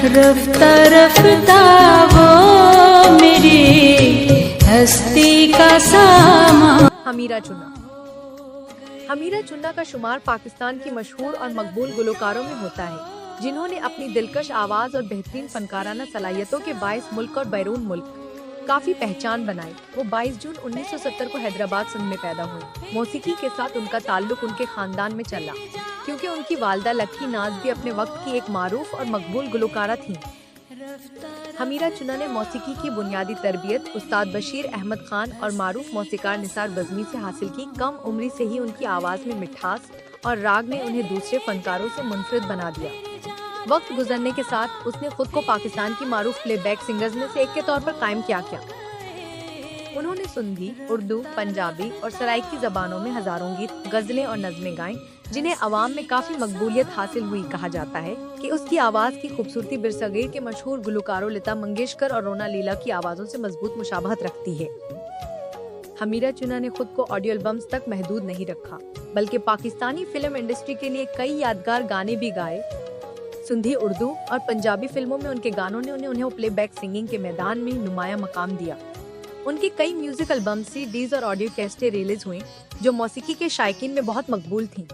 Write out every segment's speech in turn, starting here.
रफ्ता रफ्ता वो मेरी हस्ती का सामा। हमीरा चुन्ना। हमीरा चुन्ना का शुमार पाकिस्तान की मशहूर और मकबूल गुलकारों में होता है, जिन्होंने अपनी दिलकश आवाज़ और बेहतरीन फनकाराना सलाहियतों के बाइस मुल्क और बैरून मुल्क काफी पहचान बनाई। वो 22 जून 1970 को हैदराबाद सिंध में पैदा हुई। मौसीकी के साथ उनका ताल्लुक उनके खानदान में चला, क्योंकि उनकी वालदा लकी नाज भी अपने वक्त की एक मारूफ और मकबूल गुलकारा थीं। हमीरा चुन्ना ने मौसीकी की बुनियादी तरबियत उस्ताद बशीर अहमद खान और मारूफ मौसीकार निसार बज़मी से हासिल की। कम उम्री से ही उनकी आवाज़ में मिठास और राग ने उन्हें दूसरे फनकारों से मुनफरिद बना दिया। वक्त गुजरने के साथ उसने खुद को पाकिस्तान की मारूफ प्लेबैक सिंगर्स में से एक के तौर पर कायम किया। उन्होंने सिंधी, उर्दू, पंजाबी और सराइकी जबानों में हजारों गीत, गजलें और नज़में गाएं, जिन्हें अवाम में काफी मकबूलियत हासिल हुई। कहा जाता है कि उसकी आवाज़ की खूबसूरती बिरसगीर के मशहूर गुलकारों लता मंगेशकर और रोना लीला की आवाज़ों से मजबूत मुशाबहत रखती है। हमीरा चुन्ना ने खुद को ऑडियो एल्बम्स तक महदूद नहीं रखा, बल्कि पाकिस्तानी फिल्म इंडस्ट्री के लिए कई यादगार गाने भी गाए। सिंधी, उर्दू और पंजाबी फिल्मों में उनके गानों ने उन्हें प्लेबैक सिंगिंग के मैदान में नुमाया मकाम दिया। उनकी कई म्यूजिक एल्बम, सीडीज और ऑडियो कैसेटें रिलीज हुई, जो मौसीकी के शायकीन में बहुत मकबूल थीं।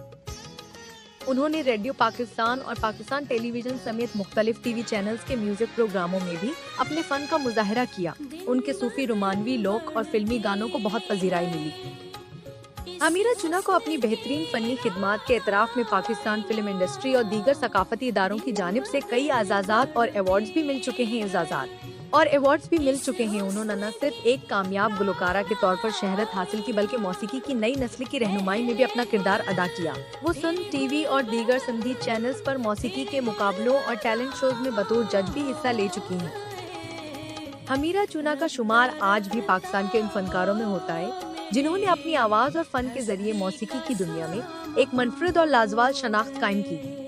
उन्होंने रेडियो पाकिस्तान और पाकिस्तान टेलीविजन समेत मुख्तलिफ टीवी चैनल्स के म्यूजिक प्रोग्रामों में भी अपने फन का मुजाहरा किया। उनके सूफी, रोमानवी, लोक और फिल्मी गानों को बहुत पजीराई मिली। हमीरा चुन्ना को अपनी बेहतरीन फनी खिदमात के एतराफ में पाकिस्तान फिल्म इंडस्ट्री और दीगर सकाफती इदारों की जानिब से कई एजाज़ात और अवार्ड्स भी मिल चुके हैं। उन्होंने न सिर्फ एक कामयाब गुलकारा के तौर पर शहरत हासिल की, बल्कि मौसीकी की नई नस्ल की रहनुमाई में भी अपना किरदार अदा किया। वो सुन टीवी और दीगर सिंधी चैनल्स पर मौसीकी के मुकाबलों और टैलेंट शोज में बतौर जज भी हिस्सा ले चुकी हैं। हमीरा चुन्ना का शुमार आज भी पाकिस्तान के उन फनकारों में होता है, जिन्होंने अपनी आवाज़ और फन के जरिए मौसीकी की दुनिया में एक मुनफरिद और लाजवाब शनाख्त कायम की।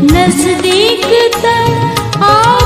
नजदीक तक आ